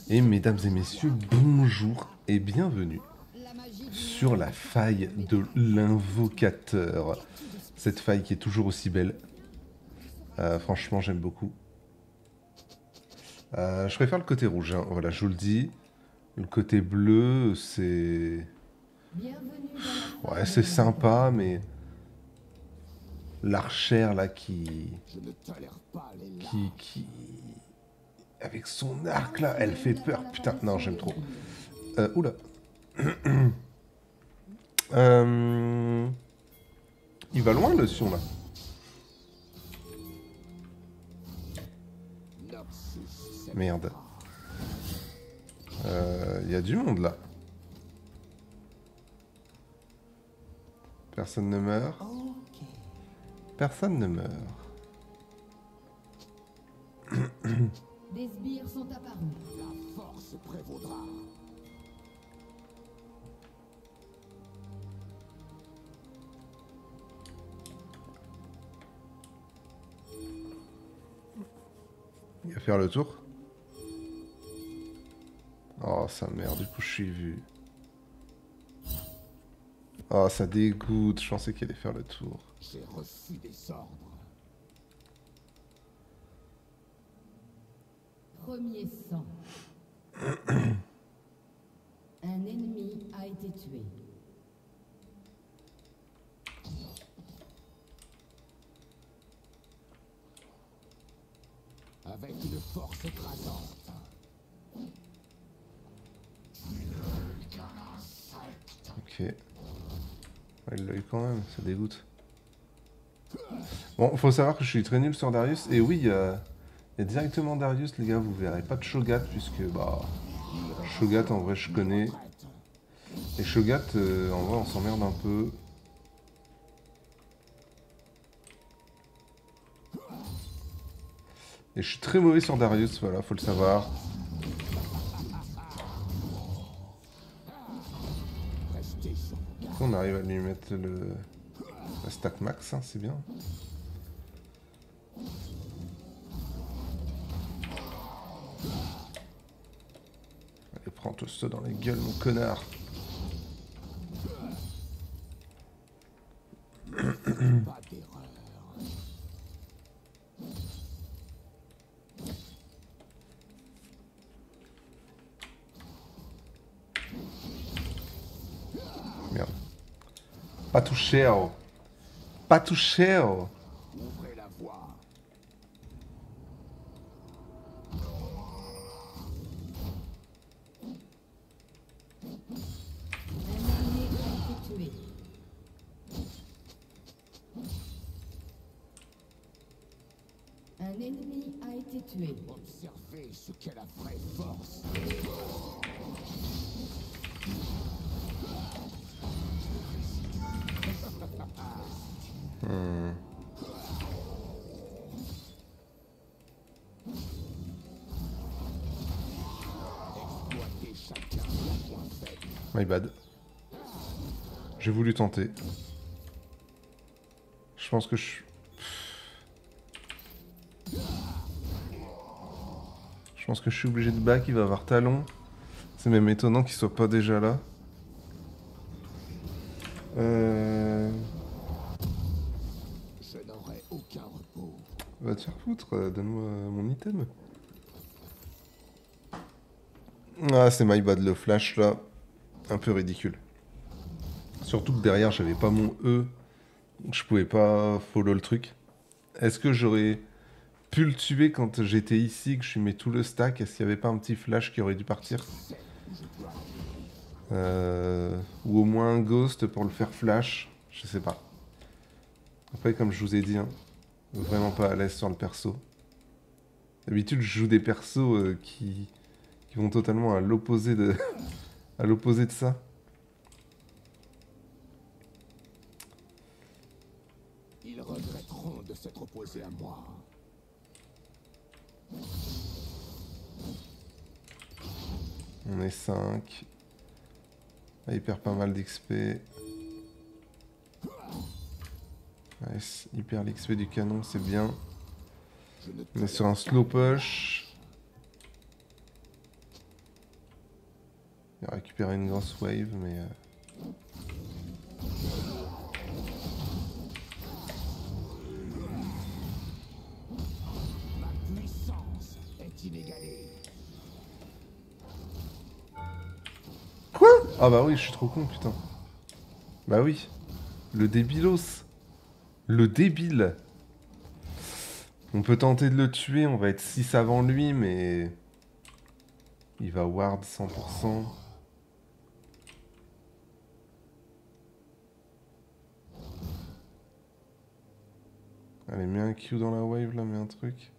Et mesdames et messieurs, bonjour et bienvenue sur la faille de l'invocateur. Cette faille qui est toujours aussi belle. Franchement, j'aime beaucoup. Je préfère le côté rouge, hein. Voilà, je vous le dis. Le côté bleu, c'est... Ouais, c'est sympa, mais... L'archère, là, qui... Avec son arc, là, elle fait peur. Putain, non, j'aime trop. Oula. Il va loin, le Sion, là. Merde. Il y a du monde, là. Personne ne meurt. Personne ne meurt. Des sbires sont apparus. La force prévaudra. Il va faire le tour. Oh, ça merde, du coup, je suis vu. Oh, ça dégoûte. Je pensais qu'il allait faire le tour. J'ai reçu des ordres. Premier sang. Un ennemi a été tué. Avec une force écrasante. Ok. Ouais, il l'a eu quand même, ça dégoûte. Bon, faut savoir que je suis très nul sur Darius. Et oui, il y a directement Darius, les gars, vous verrez. Pas de Shogat, puisque, bah... Shogat, en vrai, je connais. Et Shogat, en vrai, on s'emmerde un peu. Et je suis très mauvais sur Darius, voilà, faut le savoir. On arrive à lui mettre la stack max, hein, c'est bien. Allez, prends tout ça dans la gueule, mon connard. Pas d'erreur. Merde. Pas touché, oh. Pas touché, oh. Ouvrez la voie. Un ennemi a été tué. Un ennemi a été tué. Observez ce qu'est la vraie force. Exploitez chacun son point faible. My bad. J'ai voulu tenter. Je pense que je pense que je suis obligé de back, il va avoir talon. C'est même étonnant qu'il soit pas déjà là. Je n'aurai aucun repos. Va te faire foutre, donne-moi mon item. Ah, c'est my bad, le flash là. Un peu ridicule. Surtout que derrière, j'avais pas mon E. Donc je pouvais pas follow le truc. Est-ce que j'aurais pu le tuer quand j'étais ici, que je lui mets tout le stack? Est-ce qu'il n'y avait pas un petit flash qui aurait dû partir? Ou au moins un ghost pour le faire flash? Je sais pas. Après, comme je vous ai dit, hein, vraiment pas à l'aise sur le perso. D'habitude, je joue des persos qui vont totalement à l'opposé de... à l'opposé de ça. Ils regretteront de s'être opposés à moi. On est 5. Ah, il perd pas mal d'XP. Nice. Il perd l'XP du canon, c'est bien. Je ne On est sur un slow push. Il a récupéré une grosse wave, mais... Ma puissance est inégalée. Quoi? Ah bah oui, je suis trop con, putain. Bah oui. Le débilos. Le débile. On peut tenter de le tuer, on va être 6 avant lui, mais... Il va ward 100%. Allez, mets un Q dans la wave là, mets un truc.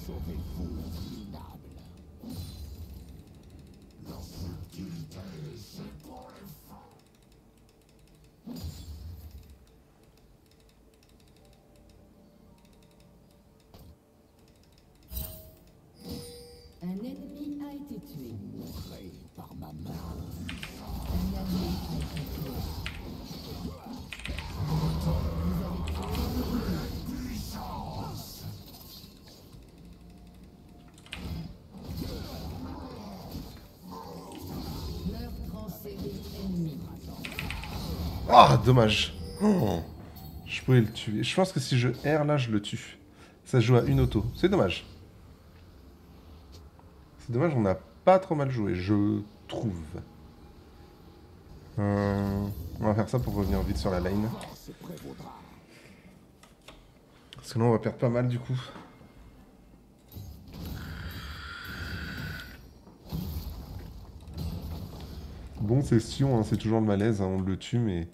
Sauvez-vous, minable. Un ennemi a été tué. Créé par ma main. Un allié a été tué. Meurtre en série ennemi. Ah, dommage. Oh, je pouvais le tuer. Je pense que si je R là, je le tue. Ça se joue à une auto. C'est dommage. C'est dommage, on n'a pas trop mal joué, je trouve. On va faire ça pour revenir vite sur la lane. Force prévaudra. Parce que là, on va perdre pas mal du coup. Bon, c'est Sion, hein, c'est toujours le malaise, hein, on le tue, mais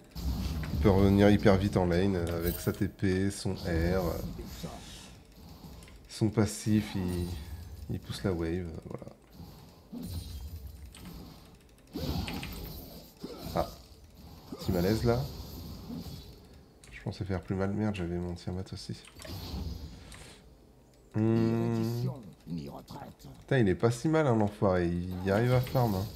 il peut revenir hyper vite en lane avec sa TP, son R, son passif, il pousse la wave, voilà. Ah, petit malaise là. Je pensais faire plus mal, merde, j'avais mon Tiamat aussi. Ni reddition, ni retraite. Putain, il est pas si mal, hein, l'enfoiré, il y arrive à farm. Hein.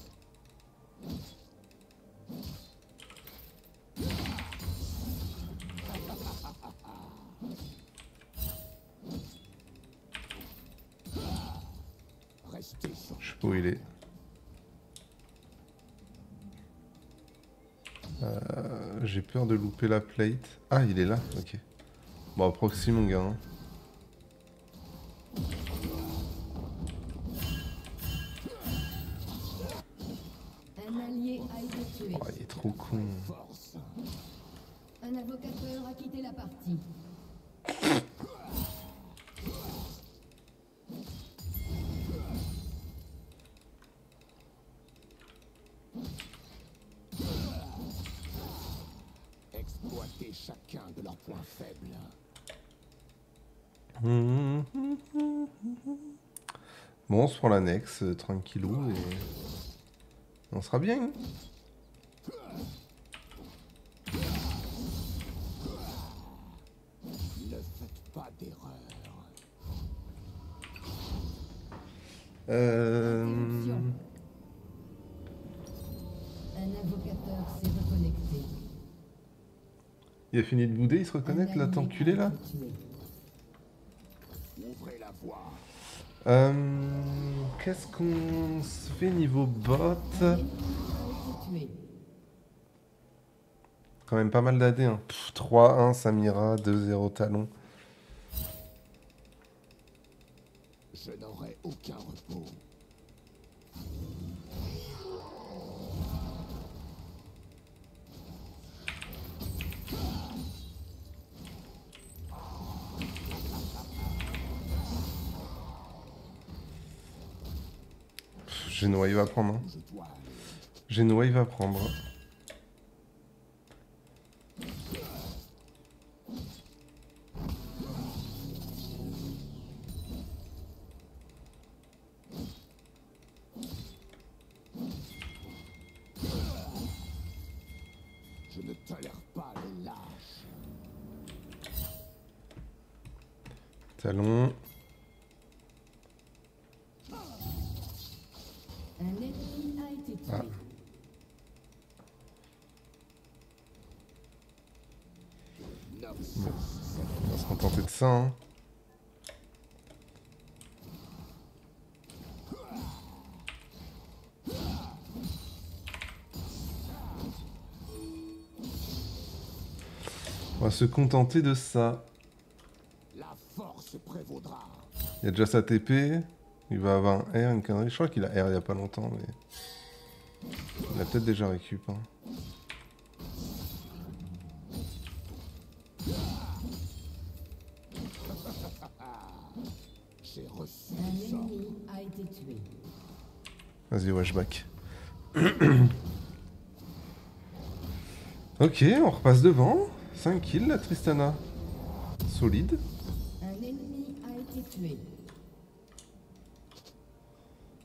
Restez sur Je sais pas où il est. J'ai peur de louper la plate. Ah, il est là, ok. Bon, proxy mon gars. Hein. Un allié a été tué. Oh, il est trop con. force. Un invocateur a quitté la partie. Exploitez chacun de leurs points faibles. Bon, on se prend l'annexe, tranquillou, et... On sera bien. Hein. Ne faites pas d'erreur. Un invocateur s'est reconnecté. Il a fini de bouder, il se reconnecte, là, t'es enculé, là. Ouvrez la voie. Qu'est-ce qu'on se fait niveau bot? Quand même pas mal d'AD, hein. 3-1 Samira, 2-0 Talon. Je n'aurai aucun repos. J'ai une wave à prendre. Hein. Je dois aller. J'ai une wave à prendre. Je ne tolère pas les lâches. Talon. Un ennemi a été tué. Ah. Bon, on va se contenter de ça. Hein. On va se contenter de ça. La force prévaudra. Il y a déjà sa TP. Il va avoir un R, une connerie. Je crois qu'il a R il y a pas longtemps, mais... Il a peut-être déjà récup. Hein. J'ai reçu Un ça. ennemi a été tué. Vas-y, washback. Ok, on repasse devant. 5 kills, la Tristana. Solide. Un ennemi a été tué.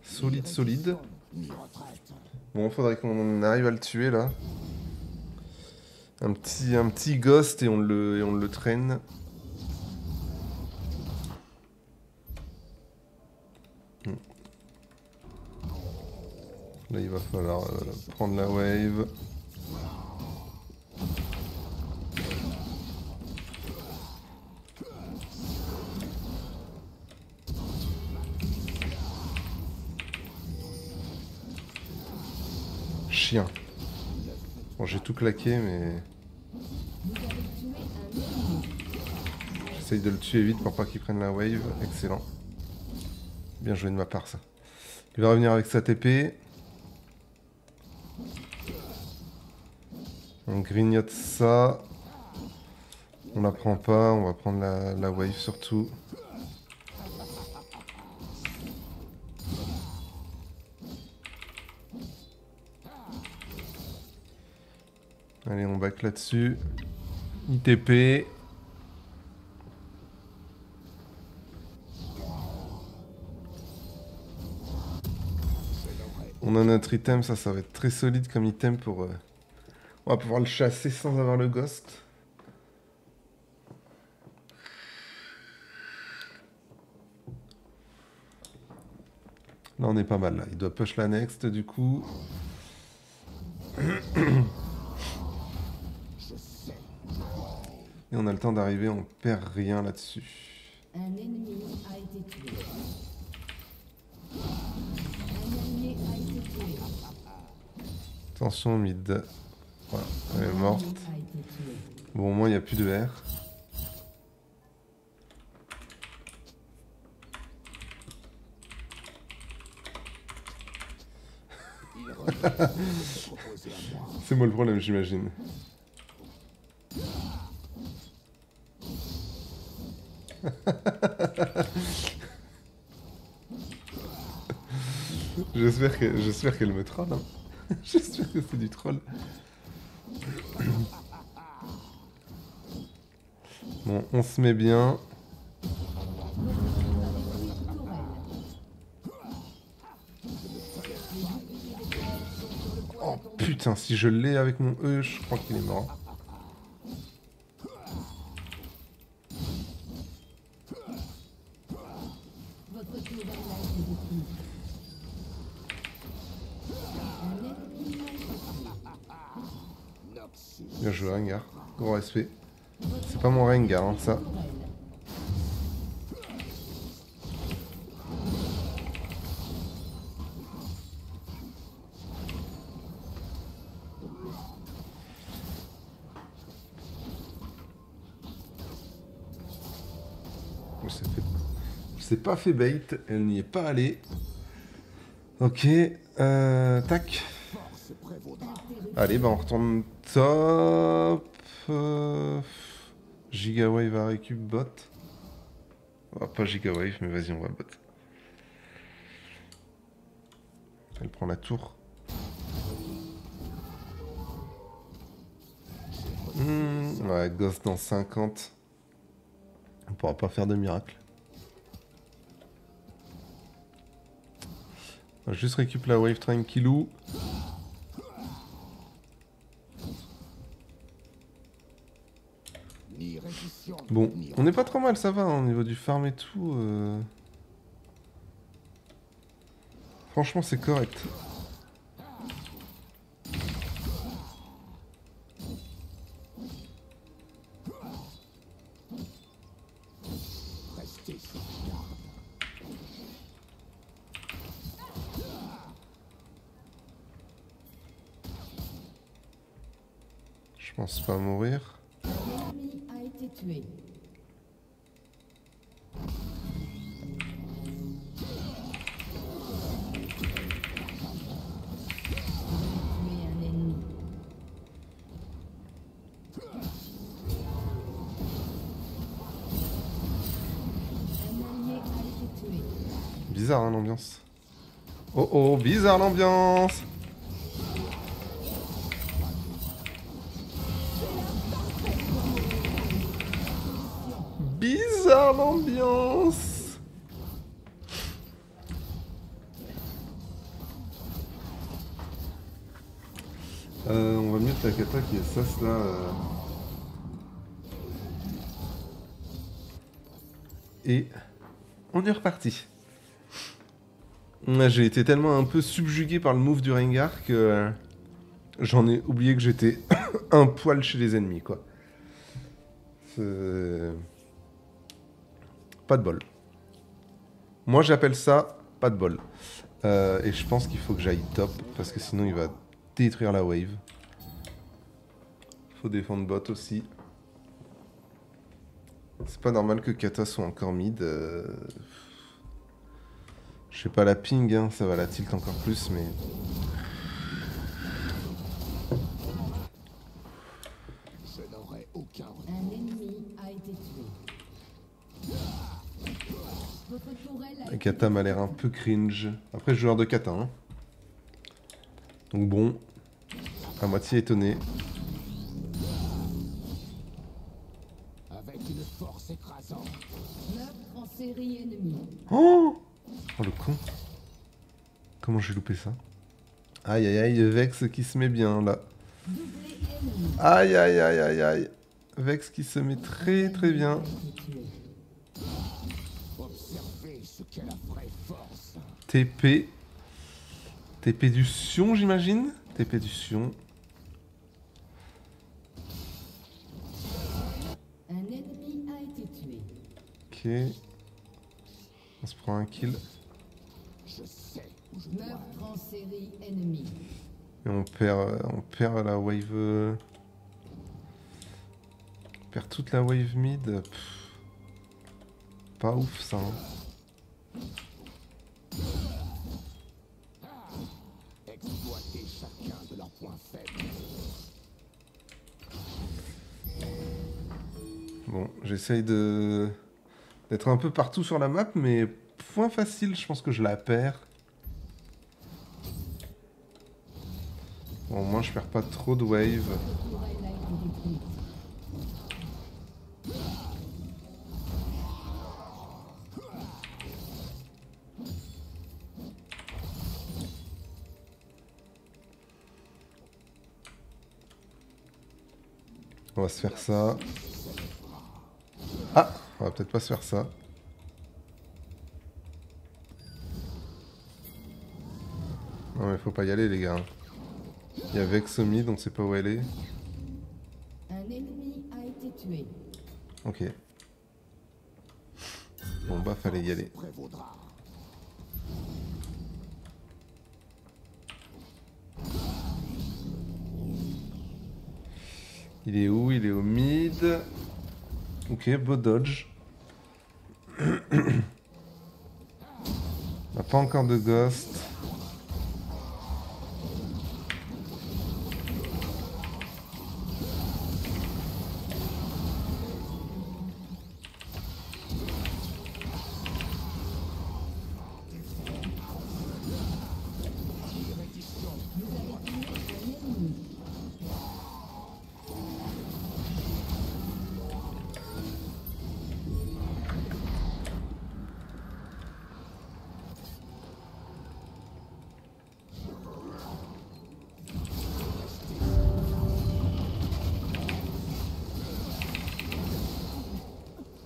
Solide, solide. Ni retraite. Bon, faudrait qu'on arrive à le tuer, là. Un petit ghost et on le traîne. Là, il va falloir prendre la wave. Chien. Bon, j'ai tout claqué, mais... Vous avez tué un ennemi. J'essaye de le tuer vite pour pas qu'il prenne la wave. Excellent. Bien joué de ma part, ça. Il va revenir avec sa TP. On grignote ça. On la prend pas. On va prendre la wave surtout. Allez, on back là-dessus. ITP. On a notre item, ça va être très solide comme item pour... On va pouvoir le chasser sans avoir le ghost. Là, on est pas mal, là. Il doit push la next, du coup. Et on a le temps d'arriver, on perd rien là-dessus. Un ennemi a été tué. Un ennemi a été tué. Attention, mid. Voilà, elle est morte. Un ennemi a été tué. Bon, au moins, il n'y a plus de R. Il regrette de s'être opposé à moi. C'est moi le problème, j'imagine. J'espère qu'elle me troll. Hein. J'espère que c'est du troll. Bon, on se met bien. Oh putain, si je l'ai avec mon E, je crois qu'il est mort. Votre tourelle a été détruite. Un ennemi a été tué. Noxus. Bien joué, Rengar. Gros respect. C'est pas mon Rengar, hein, ça. C'est pas fait bait, elle n'y est pas allée. Ok, tac. Force prévaudra. Allez, bah on retourne top. Gigawave à récup bot. Ah, pas Gigawave, mais vas-y, on va bot. Elle prend la tour. Ouais, Ghost dans 50. On pourra pas faire de miracle. On va juste récup la wave tranquillou. Ni reddition, Bon, ni on n'est pas trop mal, ça va, hein, au niveau du farm et tout. Franchement, c'est correct. Je pense pas mourir. L'ennemi a été tué. Tué un ennemi. Un allié a été tué. Bizarre hein, l'ambiance. Oh oh, bizarre l'ambiance. Bizarre l'ambiance. On va mettre la kata qui est ça là. Et on est reparti. J'ai été tellement un peu subjugué par le move du Rengar que j'en ai oublié que j'étais un poil chez les ennemis, quoi. Pas de bol. Moi, j'appelle ça pas de bol. Et je pense qu'il faut que j'aille top, parce que sinon il va détruire la wave. Faut défendre bot aussi. C'est pas normal que Kata soit encore mid. Je sais pas la ping, hein, ça va la tilt encore plus, mais... Je n'aurai aucun regret. Un ennemi a été tué. Votre tourelle a La été Kata m'a l'air un peu cringe. Après, joueur de Kata, hein. Donc bon, à moitié étonné. Avec une force écrasante. meurtre en série ennemie. Oh, oh le con. Comment j'ai loupé ça? Aïe aïe aïe, Vex qui se met bien là. Doublé ennemi. Aïe aïe aïe aïe aïe. Vex qui se met très très bien. A été tué. Observez ce qu'est la vraie force. TP. TP du Sion, j'imagine. TP du Sion. Un ennemi a été tué. Ok. On se prend un kill. Je sais où je dois. Meurtre en série ennemie. Et on perd la wave. On perd toute la wave mid. Pff. Pas ouf ça. Hein. Exploiter chacun de leurs points faibles. Bon, j'essaye d'être un peu partout sur la map, mais point facile, je pense que je la perds. Bon, au moins je perds pas trop de wave. Votre tourelle a été détruite. On va se faire ça. Ah, on va peut-être pas se faire ça. Non mais faut pas y aller les gars. Il y a Vex au mid, on sait pas où elle est. Un ennemi a été tué. Ok. Bon bah fallait y aller. Prévaudra. Il est où? Il est au mid. Ok, beau dodge. On n'a pas encore de ghost.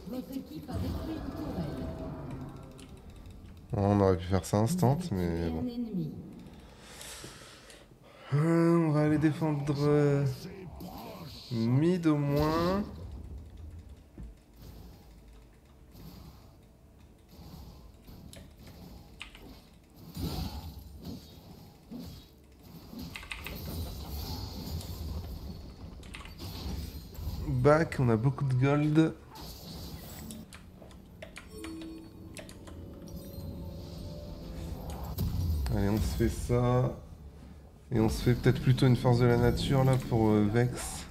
Votre équipe a détruit une tourelle. On aurait pu faire ça instant, mais Tué bon. un ennemi. On va aller défendre mid au moins. back, on a beaucoup de gold. Allez, on se fait ça. Et on se fait peut-être plutôt une force de la nature là pour Vex.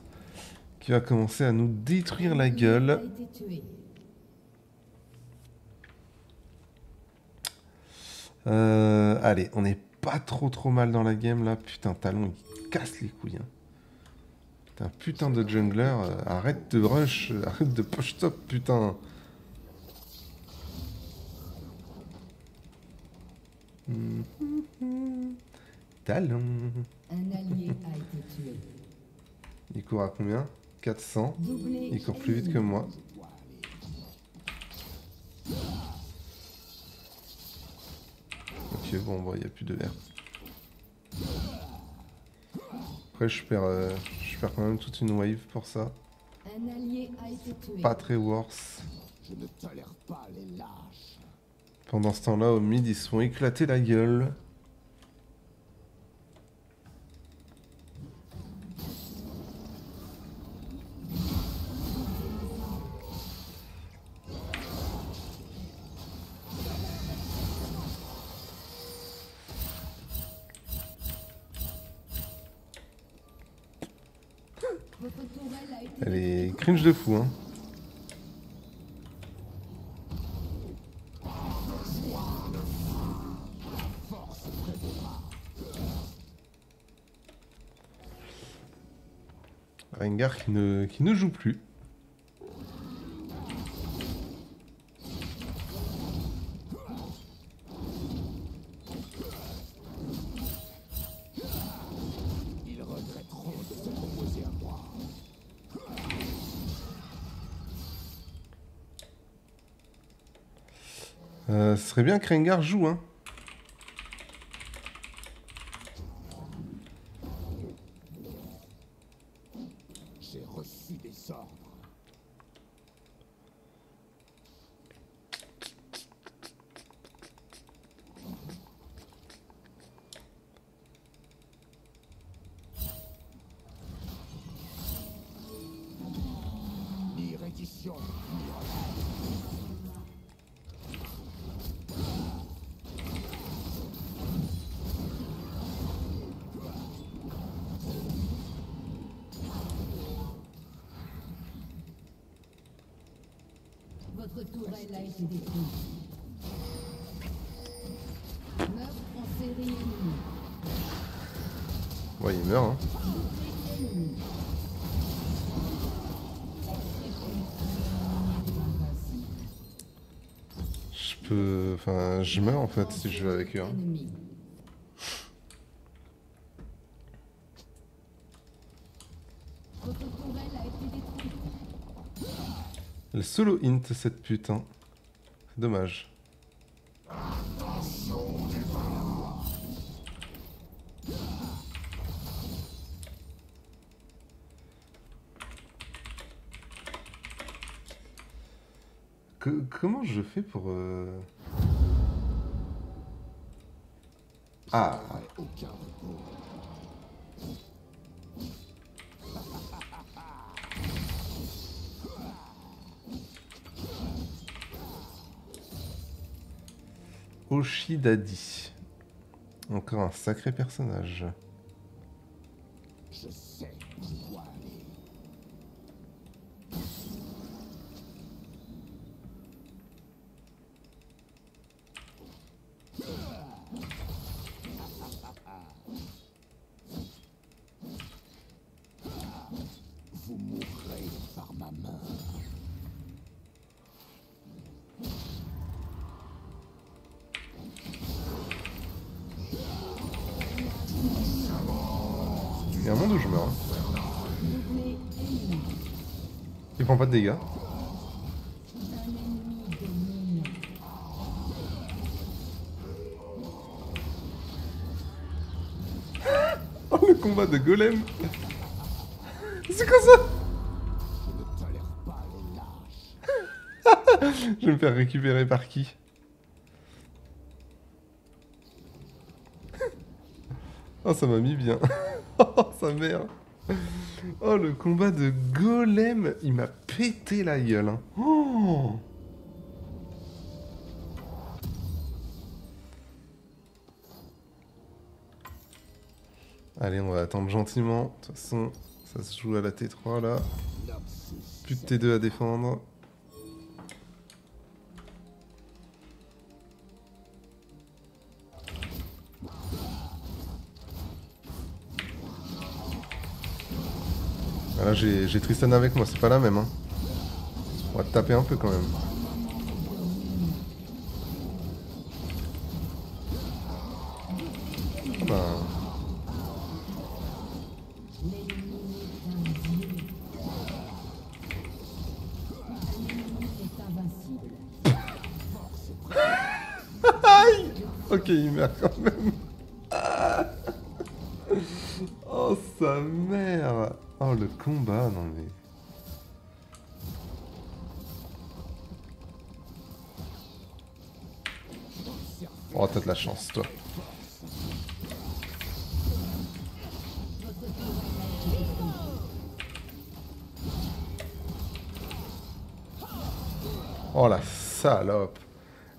Qui va commencer à nous détruire la A gueule. été tué. Allez, on n'est pas trop mal dans la game là. Putain, Talon il casse les couilles. Hein. Putain, putain de jungler. Arrête de rush, arrête de push top, putain. Talon. Un allié a été tué. Il court à combien? 400. Doublé. Il court plus vite que moi. Ok, bon, il n'y a plus de R. Après, je perds quand même toute une wave pour ça. Un allié a été tué. Pas très worse. Je ne tolère pas les lâches. Pendant ce temps-là, au mid, ils se font éclater la gueule. Votre tourelle a été Elle est cringe de fou, hein. Rengar qui ne joue plus. Ils regretteront de s'être opposés à moi. Ce serait bien que Rengar joue, hein. J'ai reçu des ordres. Ni reddition, ni relâche. Votre tourelle a été détruite. Meurtre en série ennemie. Ouais, il meurt, hein. Ennemi. Je peux... Enfin, je meurs, en fait, si je joue avec eux. Hein. Ennemi. Votre tourelle a été détruite. Elle solo int, cette putain. C'est dommage. Comment je fais pour... Ah, Aucun repos. Oshidadi. Encore un sacré personnage. Je sais où je dois aller. Vous mourrez par ma main. Il y a un monde où je meurs. Hein. Doublé ennemi. Il prend pas de dégâts. Un ennemi domine. Oh, le combat de golem. C'est quoi ça? Je ne tolère pas les lâches. Je vais me faire récupérer par qui? Oh, ça m'a mis bien. Oh, sa mère. Oh, le combat de Golem, il m'a pété la gueule. Hein. Oh. Allez, on va attendre gentiment. De toute façon, ça se joue à la T3 là. Plus de T2 à défendre. Là, j'ai Tristan avec moi, c'est pas la même. Hein. On va te taper un peu quand même. Ah ben... Aïe. Ok, il meurt quand même. Oh, sa mère. Oh, le combat, non mais... Oh, t'as de la chance, toi. Oh, la salope.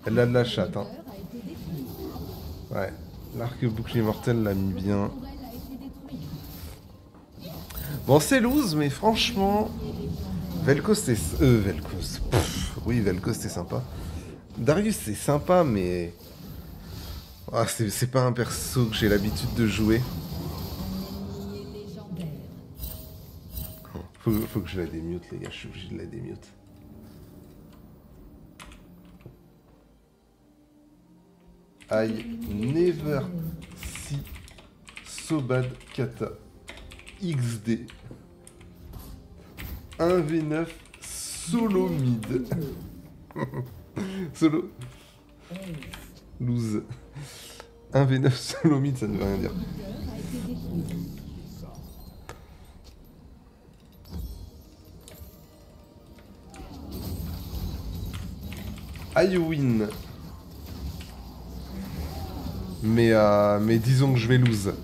Elle a de la chatte, hein. Ouais. L'arc bouclier mortel l'a mis bien. Bon, c'est loose, mais franchement... Vel'Koz, c'est... Vel'Koz. Oui, Vel'Koz, c'est sympa. Darius, c'est sympa, mais... Ah, c'est pas un perso que j'ai l'habitude de jouer. Faut que je la démute, les gars. Je suis obligé de la démute. I never see so bad kata. XD. 1v9 solo mid. Solo. Lose. 1v9 solo mid, ça ne veut rien dire. I win. Mais disons que je vais lose.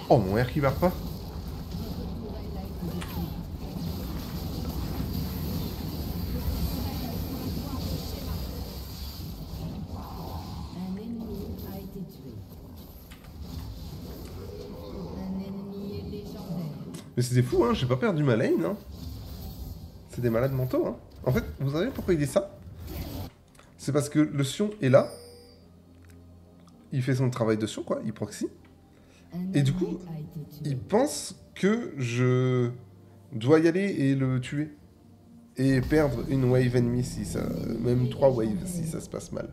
Oh, mon R qui va pas. Mais c'était fou, hein, j'ai pas perdu ma lane, hein. C'est des malades mentaux, hein. En fait, vous savez pourquoi il dit ça? C'est parce que le Sion est là. Il fait son travail de Sion, quoi, il proxy. Et du coup, il pense que je dois y aller et le tuer. Et perdre une wave ennemie si ça... Même 3 waves si ça se passe mal.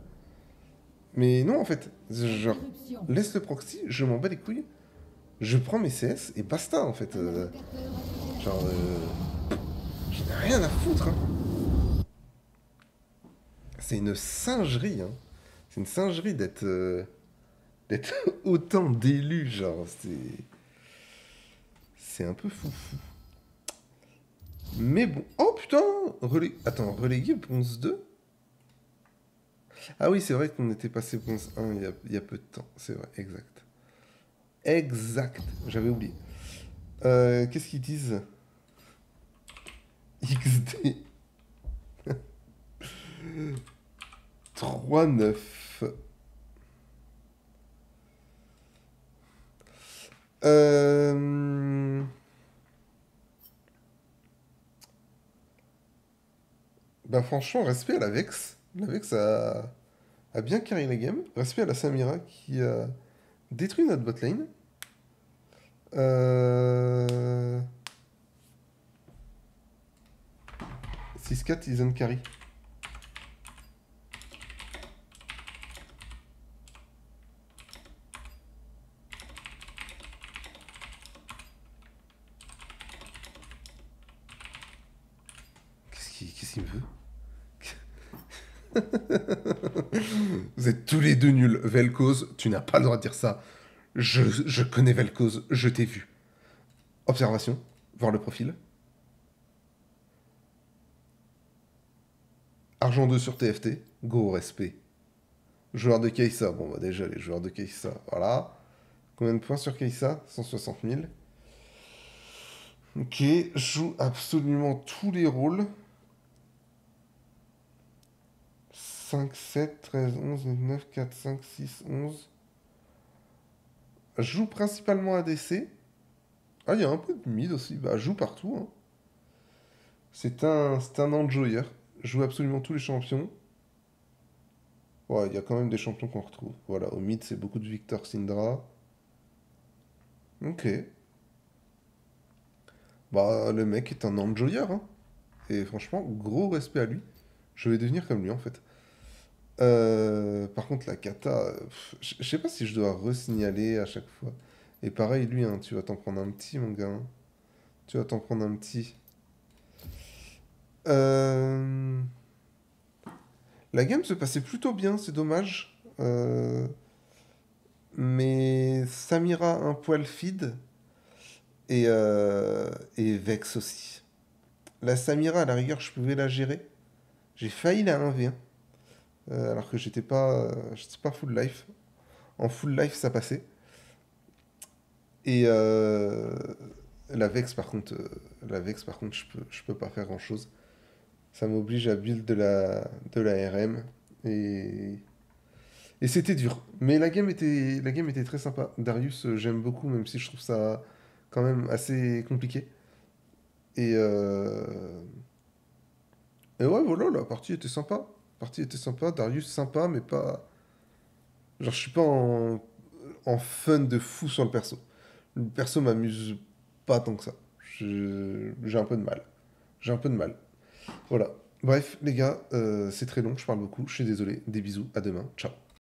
Mais non, en fait, genre, laisse le proxy, je m'en bats les couilles. Je prends mes CS et basta, en fait. Genre, j'en ai rien à foutre, hein. C'est une singerie, hein. C'est une singerie d'être autant d'élus, genre, c'est un peu foufou. Mais bon... Oh, putain. Attends, relégué bronze 2. Ah oui, c'est vrai qu'on était passé bronze 1 il y a peu de temps. C'est vrai, exact. Exact, j'avais oublié. Qu'est-ce qu'ils disent? XD. 3-9. Bah franchement, respect à la Vex. La Vex a bien carré la game. Respect à la Samira qui a détruit notre botlane. 6-4, ils ont carry. Qu'est-ce qu'il me veut? Vous êtes tous les deux nuls. Vel'Koz, tu n'as pas le droit de dire ça. Je connais Vel'Koz, je t'ai vu. Observation, voir le profil. Argent 2 sur TFT, go au respect. Joueur de Kai'Sa. Bon, bah déjà, les joueurs de Kai'Sa, voilà. Combien de points sur Kai'Sa? 160 000. Ok, joue absolument tous les rôles. 5, 7, 13, 11, 9, 4, 5, 6, 11. Joue principalement ADC. Ah, il y a un peu de mid aussi. Bah, joue partout, hein. C'est un enjoyer. Joue absolument tous les champions. Ouais, il y a quand même des champions qu'on retrouve. Voilà, au mid, c'est beaucoup de Victor Syndra. Ok. Bah, le mec est un enjoyer, hein. Et franchement, gros respect à lui. Je vais devenir comme lui, en fait. Par contre, la kata, je sais pas si je dois resignaler à chaque fois. Et pareil, lui, hein, tu vas t'en prendre un petit, mon gars, hein. Tu vas t'en prendre un petit. Euh, La game se passait plutôt bien, c'est dommage. Mais Samira un poil feed et Vex aussi. La Samira, à la rigueur, je pouvais la gérer. J'ai failli la 1v1, alors que j'étais pas full life. En full life, ça passait. Et la Vex, par contre, je peux pas faire grand-chose. Ça m'oblige à build de la RM. Et, et c'était dur. Mais la game était très sympa. Darius, j'aime beaucoup, même si je trouve ça quand même assez compliqué. Et, et ouais, voilà, la partie était sympa. La partie était sympa. Darius, sympa, mais pas. Genre, je suis pas en fun de fou sur le perso. Le perso m'amuse pas tant que ça. J'ai un peu de mal. J'ai un peu de mal. Voilà. Bref, les gars, c'est très long, je parle beaucoup. Je suis désolé. Des bisous. À demain. Ciao.